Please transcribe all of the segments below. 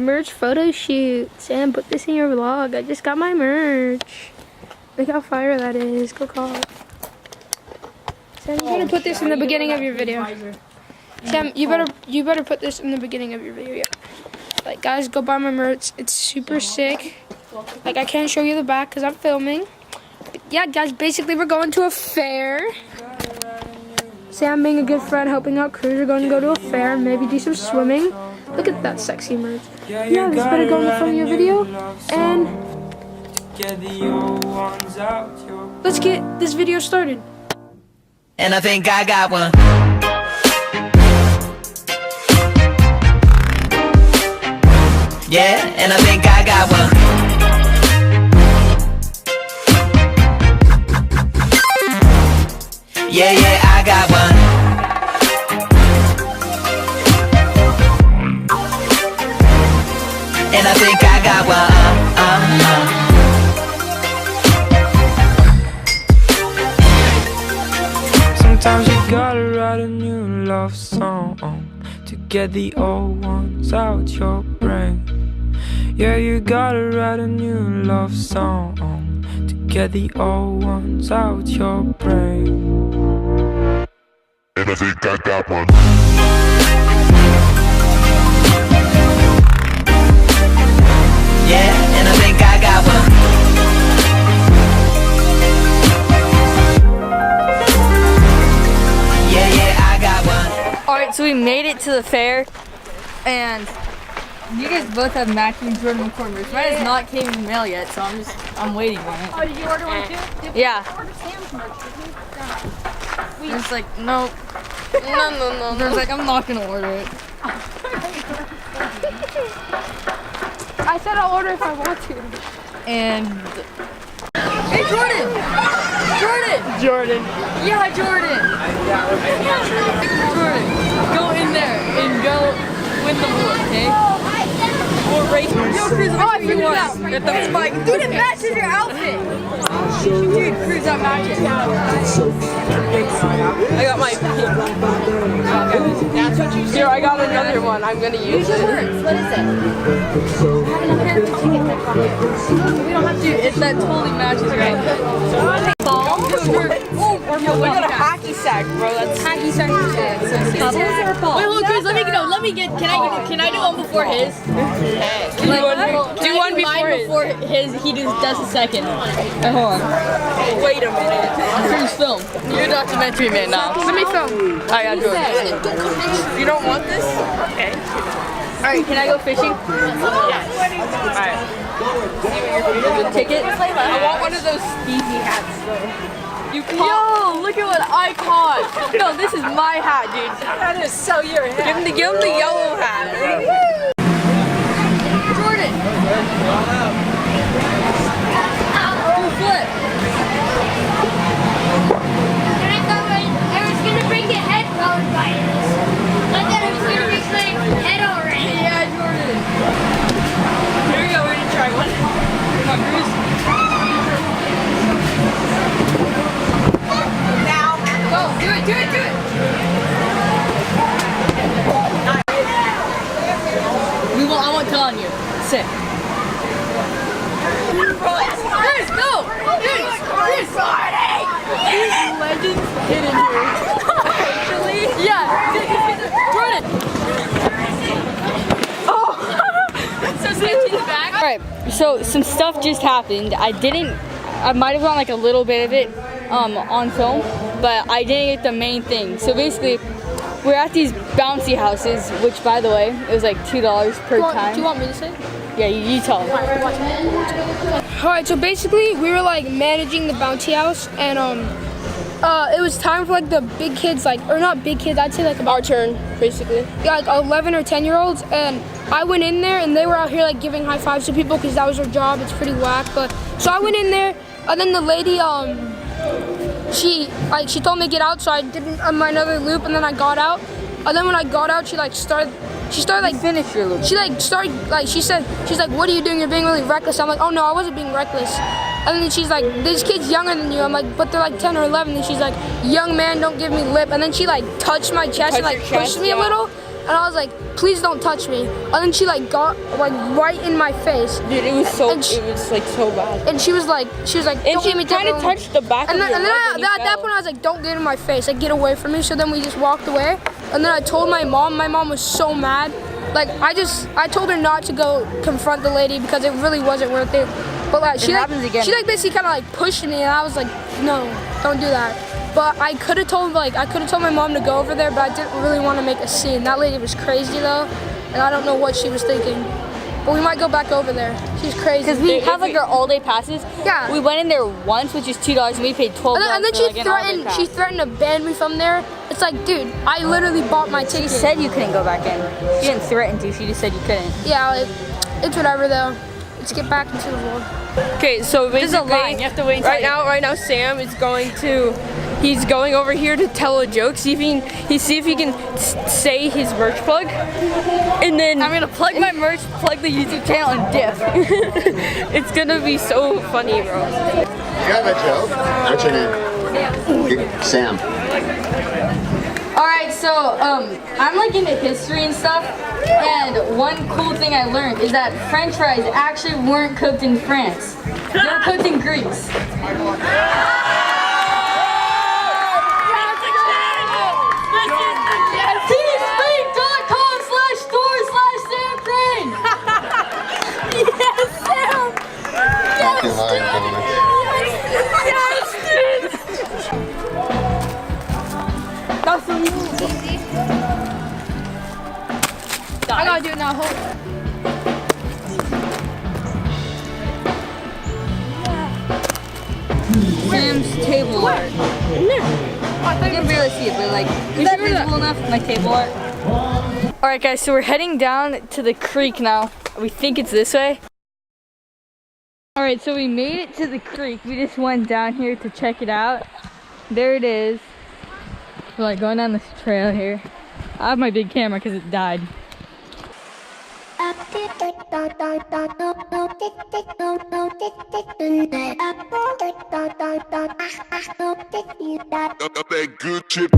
merch photo shoot. Sam, put this in your vlog. I just got my merch. Look how fire that is. Go call it. Sam, you're gonna put this in the beginning of your video. Sam, you better put this in the beginning of your video. Yeah. Like, guys, go buy my merch. It's super sick. Like, I can't show you the back because I'm filming. But yeah, guys, basically we're going to a fair. Sam being a good friend, helping out crews. We're going to go to a fair and maybe do some swimming. Look at that sexy merch. Yeah, this better go in the front of your video. And let's get this video started. And I think I got one. Yeah, and I think I got one. Yeah, yeah, I got one. And I think I got one. Sometimes you gotta write a new love song to get the old ones out your brain. Yeah, you gotta write a new love song to get the old ones out your brain. And I think I got one. Yeah, and I think I got one. Yeah, yeah, I got one. Alright, so we made it to the fair, and you guys both have matching Jordan McCord merch. Mine has not came in the mail yet, so I'm waiting on it. Oh, did you order one too? Yeah. Order Sam's merch, did you? It's like, no. No. There's like, I'm not gonna order it. I said I'll order if I want to. And hey, Jordan! Jordan! Yeah, Jordan! Jordan, go in there and go win the war, okay? Or race. Yo, Cruz, I figured it out. If the spike, dude, it matches your outfit. Dude, Cruz, that matches. I got my pink. That's what you said. Here, I got another one. I'm gonna use it. What is it? We don't have to. That totally matches right. We got a hacky sack, bro. That's hacky sack. Wait, hold on, Chris. Let me get. Can I do one before his? Do one before his. He does a second. Hold on. Wait a minute. Chris, film. You're a documentary man now. Let me film. I got Jordan. You don't want this? Okay. Alright, can I go fishing? Yes. Alright. Ticket? I want one of those Stevie hats though. You caught. Yo, look at what I caught. No, this is my hat, dude. That is so your hat. Give him the yellow hat. Jordan. Do a flip. I was gonna bring the head rolled by this. I thought it was gonna be playing head already. Yeah, Jordan. Here we go, we're gonna try one. Come on, Cruz. Now. Go, do it. I won't tell on you. Sick. Cruz, go! Cruz! These legends hidden here. Actually? Yeah. Jordan! Oh! So switch in the back. Alright, so some stuff just happened. I might have gotten like a little bit of it on film, but I didn't get the main thing. So basically, we're at these bouncy houses, which by the way, it was like $2 per time. Do you want me to say? Yeah, you tell them. Alright, so basically we were like managing the bouncy house, and it was time for like the big kids, like, or not big kids, I'd say like about our turn, basically. Yeah, like 11 or 10-year-olds, and I went in there and they were out here like giving high fives to people because that was their job. It's pretty whack, but so I went in there, and then the lady she told me to get out, so I did my another loop, and then I got out, and then when I got out, she started like Finish your loop. she said, what are you doing? You're being really reckless. I'm like, oh no, I wasn't being reckless. And then she's like, this kid's younger than you. I'm like, but they're like 10 or 11. And she's like, young man, don't give me lip. And then she like touched my chest and like pushed me a little. And and I was like, please don't touch me. And then she like got like right in my face. Dude, it was so, And it was like so bad. And she was like, And don't she let me kind of touched the back of your and then leg when you at that fell. point I was like, don't get in my face, like get away from me. So then we just walked away. And then I told my mom was so mad. Like I told her not to go confront the lady because it really wasn't worth it. But like she happens again. basically kind of like pushed me, and I was like, no, don't do that. But I could have told my mom to go over there, but I didn't really want to make a scene. That lady was crazy though, and I don't know what she was thinking. But we might go back over there. She's crazy. Because we have like our all-day passes. Yeah. We went in there once, which is $2, and we paid $12. And then for, like, an all-day pass. she threatened to ban me from there. It's like, dude, I literally bought my ticket. She said you couldn't go back in. She didn't threaten to. She just said you couldn't. Yeah, like, it's whatever though. Let's get back into the vlog. Okay, so This is a basically, line. You have to wait. right now, Sam is he's going over here to tell a joke. See if he can say his merch plug, and then I'm gonna plug my merch, plug the YouTube channel, and dip. it's gonna be so funny, bro. You have a joke? What's your name? Sam. All right, so I'm like into history and stuff, and one cool thing I learned is that French fries actually weren't cooked in France. They were cooked in Greece. Fucking lying comments. That's so easy. I gotta do it now. Hold. Sam's table art. I can barely see it, but like, is that visible enough? My table art. All right, guys. So we're heading down to the creek now. We think it's this way. All right, so we made it to the creek. We just went down here to check it out. There it is. We're like going down this trail here. I have my big camera because it died. That good chip.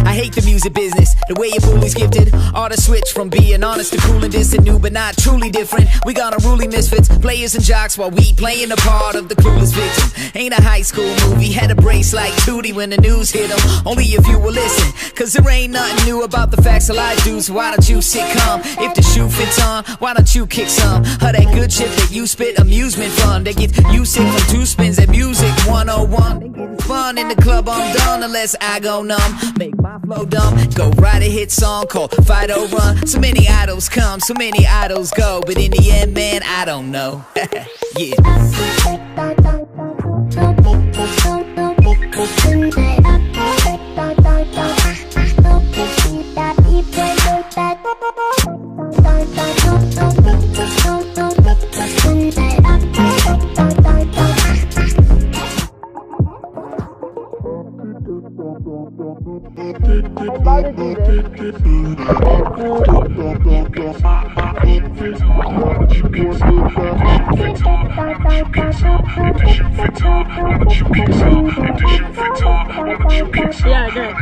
I hate the music business, the way your bully's gifted. Ought to switch from being honest to cool and distant, new but not truly different. We got unruly misfits, players and jocks while we playing the part of the clueless victim. Ain't a high school movie, had a brace like Tootie when the news hit them. Only if you will listen, cause there ain't nothing new about the facts of life, dude. So why don't you sit calm? If the shoe fits on, why don't you kick some of that good shit that you spit? Amusement fun that gets you sick from two spins at music 101. Fun in the club, I'm done unless I go numb. Make my flow dumb, go write a hit song called Fight or Run. So many idols come, so many idols go, but in the end, man, I don't know. Yeah. Yeah, good.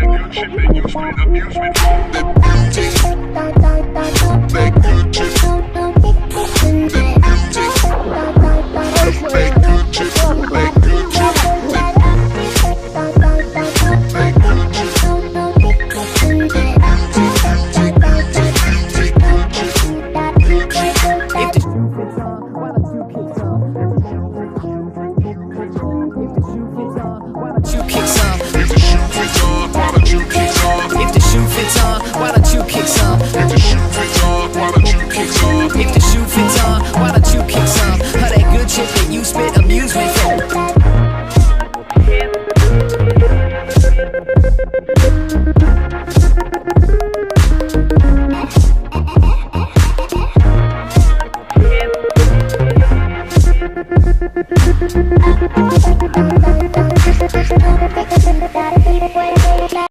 If the shoe fits on, why don't you kick some of that good shit that you spit? Amusement